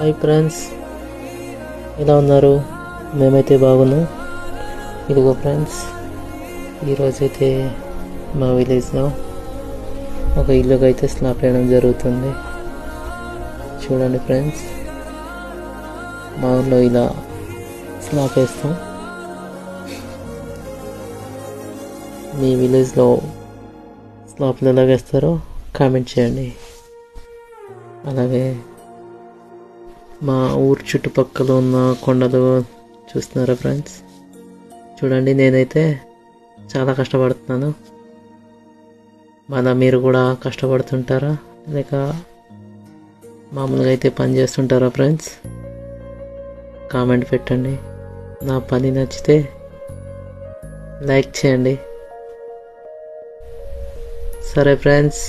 Hi friends, ఎలా ఉన్నారు? మేమైతే బాగున్నాం. ఇదిగో ఫ్రెండ్స్, ఈరోజైతే మా విలేజ్లో ఒక ఇల్లుకి అయితే స్లాబ్ వేయడం జరుగుతుంది. చూడండి ఫ్రెండ్స్, మా ఊళ్ళో ఇలా స్లాబ్ వేస్తాం. మీ విలేజ్లో స్లాబ్లు ఎలా వేస్తారో కామెంట్ చేయండి. అలాగే మా ఊరు చుట్టుపక్కల ఉన్న కొండలు చూస్తున్నారా ఫ్రెండ్స్? చూడండి, నేనైతే చాలా కష్టపడుతున్నాను. మీరు కూడా కష్టపడుతుంటారా లేక మామూలుగా అయితే పని చేస్తుంటారా ఫ్రెండ్స్? కామెంట్ పెట్టండి. నా పని నచ్చితే లైక్ చేయండి. సరే ఫ్రెండ్స్.